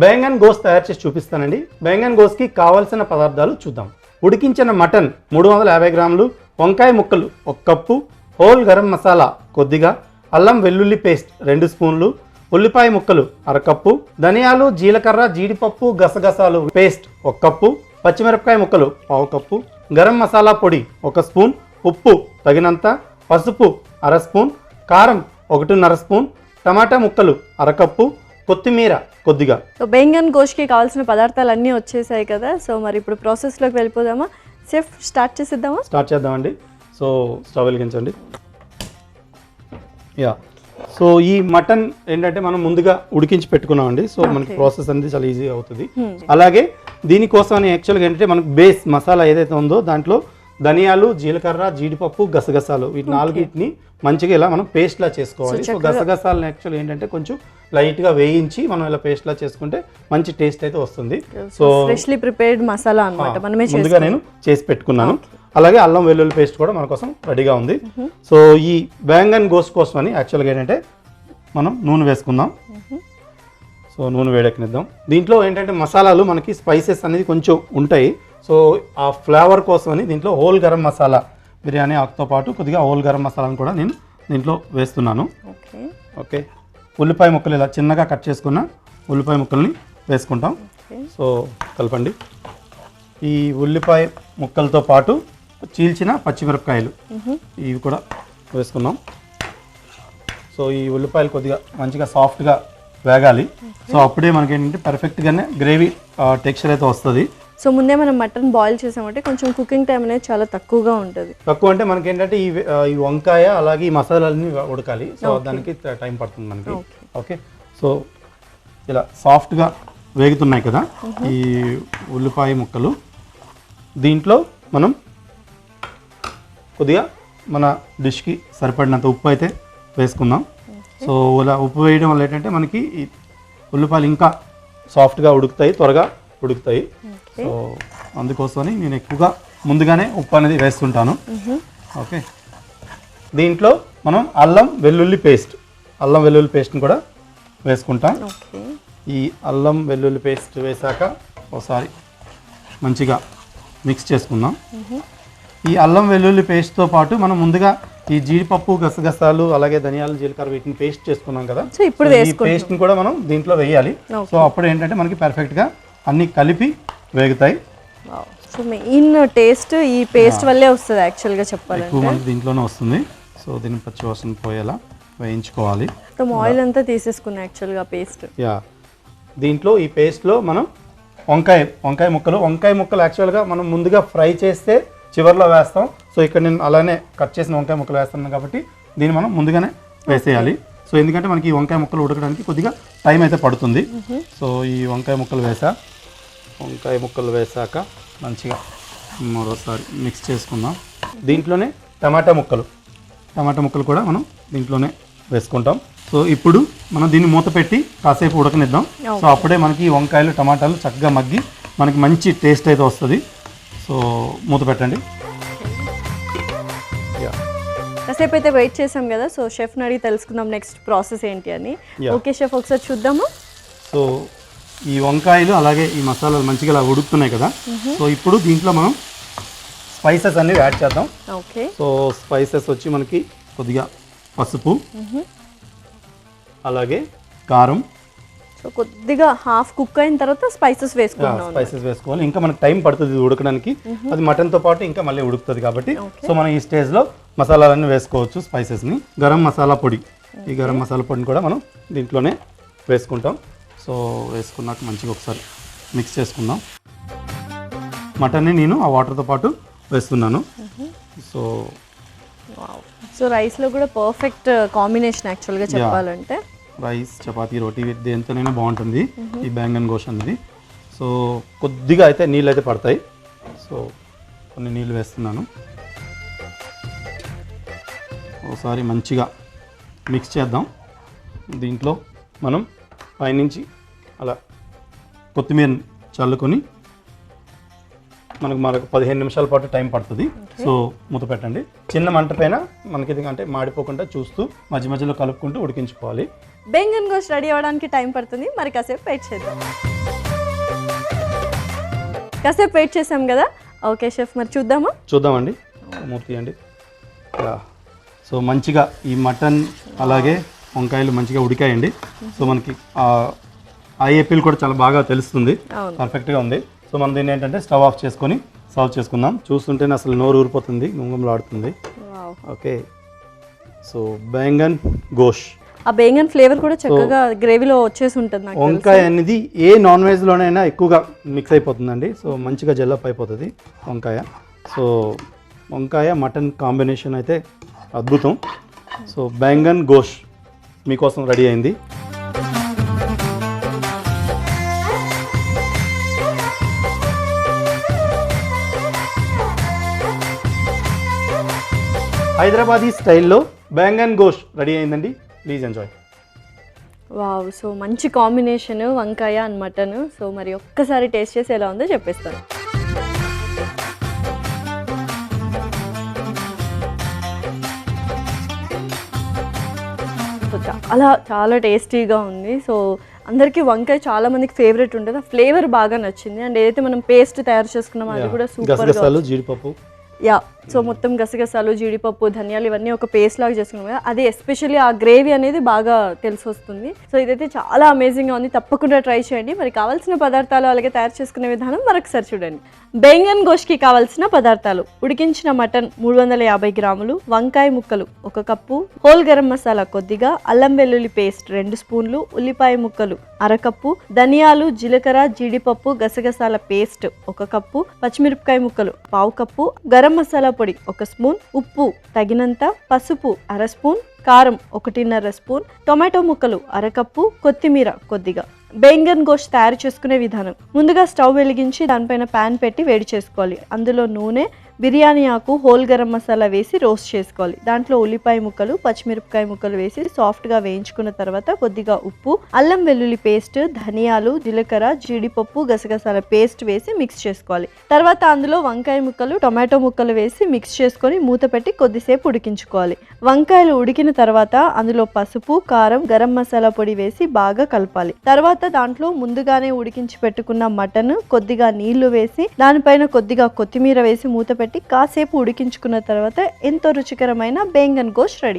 Baingan goes తయారు చేసి చూపిస్తానండి. బెంగన్ గోస్కి కావాల్సిన పదార్థాలు చూద్దాం. ఉడికించిన మటన్ 350 గ్రాములు, వంకాయ ముక్కలు 1 కప్పు, హోల్ గరం మసాలా కొద్దిగా, అల్లం వెల్లుల్లి పేస్ట్ 2 స్పూన్లు, ఉల్లిపాయ ముక్కలు 1/2 కప్పు, ధనియాలు జీలకర్ర జీడిపప్పు గసగసాలు పేస్ట్ 1 కప్పు, పచ్చిమిరపకాయ ముక్కలు 1/2 కప్పు, గరం మసాలా పొడి 1 స్పూన్, ఉప్పు తగినంత, పసుపు 1/2 స్పూన్, కారం 1.5 స్పూన్, టమాటా ముక్కలు 1/2 కప్పు, కొత్తిమీర కొద్దిగా. సో బెంగన్ గోష్కి కావాల్సిన పదార్థాలు అన్నీ వచ్చేసాయి కదా. సో మరి ఇప్పుడు ప్రాసెస్లోకి వెళ్ళిపోదామా? చెఫ్ స్టార్ట్ చేద్దామండి. సో స్టవ్ వెలిగించండి. సో ఈ మటన్ ఏంటంటే మనం ముందుగా ఉడికించి పెట్టుకున్నామండి. సో మనకి ప్రాసెస్ అనేది చాలా ఈజీ అవుతుంది. అలాగే దీనికోసం అని యాక్చువల్గా ఏంటంటే మనకు బేస్ మసాలా ఏదైతే ఉందో దాంట్లో ధనియాలు జీలకర్ర జీడిపప్పు గసగసాలు వీటి నాలుగిటిని మంచిగా ఇలా మనం పేస్ట్లా చేసుకోవాలి. సో గసగసాలను యాక్చువల్ ఏంటంటే కొంచెం లైట్గా వేయించి మనం ఇలా పేస్ట్లా చేసుకుంటే మంచి టేస్ట్ అయితే వస్తుంది. సో ఫ్రెష్లీ ప్రిపేర్డ్ మసాలా అన్నమాట, మనమే ముందుగా నేను చేసి పెట్టుకున్నాను. అలాగే అల్లం వెల్లుల్లి పేస్ట్ కూడా మన కోసం రెడీగా ఉంది. సో ఈ బెంగన్ గోస్ కోసం అని యాక్చువల్గా ఏంటంటే మనం నూనె వేసుకుందాం. సో నూనె వేడెక్కనిద్దాం. దీంట్లో ఏంటంటే మసాలాలు మనకి స్పైసెస్ అనేది కొంచెం ఉంటాయి. సో ఆ ఫ్లేవర్ కోసం అని దీంట్లో హోల్ గరం మసాలా బిర్యానీ ఆకుతో పాటు కొద్దిగా హోల్ గరం మసాలాను కూడా నేను దీంట్లో వేస్తున్నాను. ఓకే, ఉల్లిపాయ ముక్కలు ఇలా చిన్నగా కట్ చేసుకున్న ఉల్లిపాయ ముక్కల్ని వేసుకుంటాం. సో కలపండి. ఈ ఉల్లిపాయ ముక్కలతో పాటు చీల్చిన పచ్చిమిరపకాయలు ఇవి కూడా వేసుకున్నాం. సో ఈ ఉల్లిపాయలు కొద్దిగా మంచిగా సాఫ్ట్గా వేగాలి. సో అప్పుడే మనకి ఏంటంటే పర్ఫెక్ట్గానే గ్రేవీ టెక్స్చర్ అయితే వస్తుంది. సో ముందే మనం మటన్ బాయిల్ చేసామంటే కొంచెం కుకింగ్ టైం అనేది చాలా తక్కువగా ఉంటుంది. తక్కువ అంటే మనకి ఏంటంటే ఈ వంకాయ అలాగే ఈ మసాలాలని ఉడకాలి. సో దానికి టైం పడుతుంది మనకి. ఓకే, సో ఇలా సాఫ్ట్గా వేగుతున్నాయి కదా ఈ ఉల్లిపాయ ముక్కలు. దీంట్లో మనం కొద్దిగా మన డిష్కి సరిపడినంత ఉప్పు అయితే వేసుకుందాం. సో ఇలా ఉప్పు వేయడం వల్ల ఏంటంటే మనకి ఈ ఉల్లిపాయలు ఇంకా సాఫ్ట్గా ఉడుకుతాయి, త్వరగా ఉడుకుతాయి. సో అందుకోసమని నేను ఎక్కువగా ముందుగానే ఉప్పు అనేది వేస్తుంటాను. ఓకే, దీంట్లో మనం అల్లం వెల్లుల్లి పేస్ట్ని కూడా వేసుకుంటాం. ఈ అల్లం వెల్లుల్లి పేస్ట్ వేసాక ఒకసారి మంచిగా మిక్స్ చేసుకుందాం. ఈ అల్లం వెల్లుల్లి పేస్ట్తో పాటు మనం ముందుగా ఈ జీడిపప్పు గసగసాలు అలాగే ధనియాలు జీలకర్ర వీటిని పేస్ట్ చేసుకున్నాం కదా. ఇప్పుడు ఈ పేస్ట్ని కూడా మనం దీంట్లో వేయాలి. సో అప్పుడు ఏంటంటే మనకి పర్ఫెక్ట్గా అన్నీ కలిపి వేగుతాయి. సో మెయిన్ టేస్ట్ ఈ పేస్ట్ వల్లే వస్తుంది యాక్చువల్గా చెప్పాలంటే. ఎక్కువ మనకి దీంట్లోనే వస్తుంది. సో దీన్ని పచ్చివాసన పోయేలా వేయించుకోవాలి. ఆయిల్ అంతా తీసేసుకున్నాం యాక్చువల్గా పేస్ట్. దీంట్లో ఈ పేస్ట్లో మనం వంకాయ ముక్కలు యాక్చువల్గా మనం ముందుగా ఫ్రై చేస్తే చివరిలో వేస్తాం. సో ఇక్కడ నేను అలానే కట్ చేసిన వంకాయ ముక్కలు వేస్తున్నాను కాబట్టి దీన్ని మనం ముందుగానే వేసేయాలి. సో ఎందుకంటే మనకి ఈ వంకాయ ముక్కలు ఉడకడానికి కొద్దిగా టైం అయితే పడుతుంది. సో ఈ వంకాయ ముక్కలు వేసాక మంచిగా మరోసారి మిక్స్ చేసుకుందాం. దీంట్లోనే టమాటా ముక్కలు కూడా మనం దీంట్లోనే వేసుకుంటాం. సో ఇప్పుడు మనం దీన్ని మూత పెట్టి కాసేపు ఉడకనిద్దాం. సో అప్పుడే మనకి ఈ వంకాయలు టమాటాలు చక్కగా మగ్గి మనకి మంచి టేస్ట్ అయితే వస్తుంది. సో మూత పెట్టండి. కాసేపు అయితే వెయిట్ చేసాం కదా. సో షెఫ్ని అడిగి తెలుసుకుందాం నెక్స్ట్ ప్రాసెస్ ఏంటి అని. ఓకే షెఫ్, ఒకసారి చూద్దాము. సో ఈ వంకాయలు అలాగే ఈ మసాలాలు మంచిగా ఇలా ఉడుకుతున్నాయి కదా. సో ఇప్పుడు దీంట్లో మనం స్పైసెస్ అన్ని యాడ్ చేద్దాం. ఓకే, సో స్పైసెస్ వచ్చి మనకి కొద్దిగా పసుపు అలాగే కారం. సో కొద్దిగా హాఫ్ కుక్ అయిన తర్వాత స్పైసెస్ వేసుకోవాలి. ఇంకా మనకి టైం పడుతుంది ఉడకడానికి. అది మటన్తో పాటు ఇంకా మళ్ళీ ఉడుకుతుంది కాబట్టి సో మనం ఈ స్టేజ్లో మసాలాలన్నీ వేసుకోవచ్చు. స్పైసెస్ని గరం మసాలా పొడి, ఈ గరం మసాలా పొడిని కూడా మనం దీంట్లోనే వేసుకుంటాం. సో వేసుకున్నాక మంచిగా ఒకసారి మిక్స్ చేసుకుందాం. మటన్ని నేను ఆ వాటర్తో పాటు వేస్తున్నాను. సో రైస్లో కూడా పర్ఫెక్ట్ కాంబినేషన్ యాక్చువల్గా చెప్పాలంటే. రైస్ చపాతీ రోటీ దేంతోనైనా బాగుంటుంది ఈ బెంగన్ గోష్ అనేది. సో కొద్దిగా అయితే నీళ్ళు అయితే పడతాయి. సో కొన్ని నీళ్ళు వేస్తున్నాను. ఒకసారి మంచిగా మిక్స్ చేద్దాం. దీంట్లో మనం పైనుంచి అలా కొత్తిమీర చల్లుకొని మనకు 15 నిమిషాల పాటు టైం పడుతుంది. సో మూత పెట్టండి. చిన్న మంట పైన మనకి ఇది అంటే మాడిపోకుండా చూస్తూ మధ్య మధ్యలో కలుపుకుంటూ ఉడికించుకోవాలి. బెంగన్ గోష్ రెడీ అవ్వడానికి టైం పడుతుంది. మరి కాసేపు వెయిట్ చేద్దాం. కాసేపు వెయిట్ చేసాం కదా. ఓకే షెఫ్, మరి చూద్దామండి. మూత తీయండి. సో మంచిగా ఈ మటన్ అలాగే వంకాయలు మంచిగా ఉడికాయండి. సో మనకి ఆ ఏపీలు కూడా చాలా బాగా తెలుస్తుంది, పర్ఫెక్ట్గా ఉంది. సో మనం దీన్ని ఏంటంటే స్టవ్ ఆఫ్ చేసుకొని సర్వ్ చేసుకుందాం. చూస్తుంటేనే అసలు నోరు ఊరిపోతుంది, గుంగంలాడుతుంది. Okay, so baingan gosht. ఆ బెంగన్ ఫ్లేవర్ కూడా చక్కగా గ్రేవీలో వచ్చేసి ఉంటుంది. వంకాయ అనేది ఏ నాన్ వెజ్లోనైనా ఎక్కువగా మిక్స్ అయిపోతుందండి. సో మంచిగా జల్లప్ అయిపోతుంది వంకాయ. సో వంకాయ మటన్ కాంబినేషన్ అయితే అద్భుతం. సో బెంగన్ గోష్ మీకోసం రెడీ అయింది. హైదరాబాదీ స్టైల్లో బెంగన్ గోష్ రెడీ అయిందండి. Please enjoy. వావ్, సో మంచి కాంబినేషన్ వంకాయ అండ్ మటన్. సో మరి ఒక్కసారి టేస్ట్ చేసి ఎలా ఉందో చెప్పేస్తాను. సో చాలా చాలా టేస్టీగా ఉంది. సో అందరికీ వంకాయ చాలా మందికి ఫేవరెట్ ఉంటుంది. ఆ ఫ్లేవర్ బాగా నచ్చింది. అండ్ ఏదైతే మనం పేస్ట్ తయారు చేసుకున్నామో అది కూడా సూపర్. జీడిపప్పు, సో మొత్తం గసగసాలు, జీడిపప్పు, ధనియాలు ఇవన్నీ ఒక పేస్ట్ లాగా చేసుకున్నాం కదా. అది ఎస్పెషల్లీ ఆ గ్రేవీ అనేది బాగా తెలిసి వస్తుంది. సో ఇదైతే చాలా అమేజింగ్గా ఉంది. తప్పకుండా ట్రై చేయండి. మరి కావాల్సిన పదార్థాలు అలాగే తయారు చేసుకునే విధానం మరొకసారి చూడండి. బెంగన్ గోష్కి కావాల్సిన పదార్థాలు: ఉడికించిన మటన్ 350 గ్రాములు, వంకాయ ముక్కలు 1 కప్పు, హోల్ గరం మసాలా కొద్దిగా, అల్లం వెల్లుల్లి పేస్ట్ 2 స్పూన్లు, ఉల్లిపాయ ముక్కలు 1/2 కప్పు, ధనియాలు, జీలకర్ర, జీడిపప్పు, గసగసాల పేస్ట్ 1 కప్పు, పచ్చిమిరపకాయ ముక్కలు 1/2 కప్పు, గరం మసాలా పొడి 1 స్పూన్, ఉప్పు తగినంత, పసుపు 1/2 స్పూన్, కారం 1.5 స్పూన్, టొమాటో ముక్కలు 1/2 కప్పు, కొత్తిమీర కొద్దిగా. బెంగన్ గోష్ తయారు చేసుకునే విధానం: ముందుగా స్టవ్ వెలిగించి దానిపైన ప్యాన్ పెట్టి వేడి చేసుకోవాలి. అందులో నూనె, బిర్యానీ ఆకు, హోల్ గరం మసాలా వేసి రోస్ట్ చేసుకోవాలి. దాంట్లో ఉల్లిపాయ ముక్కలు, పచ్చిమిరపకాయ ముక్కలు వేసి సాఫ్ట్గా వేయించుకున్న తర్వాత కొద్దిగా ఉప్పు, అల్లం వెల్లుల్లి పేస్ట్, ధనియాలు, జీలకర్ర, జీడిపప్పు, గసగసాల పేస్ట్ వేసి మిక్స్ చేసుకోవాలి. తర్వాత అందులో వంకాయ ముక్కలు, టొమాటో ముక్కలు వేసి మిక్స్ చేసుకొని మూత పెట్టి కొద్దిసేపు ఉడికించుకోవాలి. వంకాయలు ఉడికిన తర్వాత అందులో పసుపు, కారం, గరం మసాలా పొడి వేసి బాగా కలపాలి. తర్వాత దాంట్లో ముందుగానే ఉడికించి పెట్టుకున్న మటన్, కొద్దిగా నీళ్లు వేసి దానిపైన కొద్దిగా కొత్తిమీర వేసి మూత పెట్టి కాసేపు ఉడికించుకున్న తర్వాత ఎంతో రుచికరమైన బెంగన్ గోష్ రెడీ.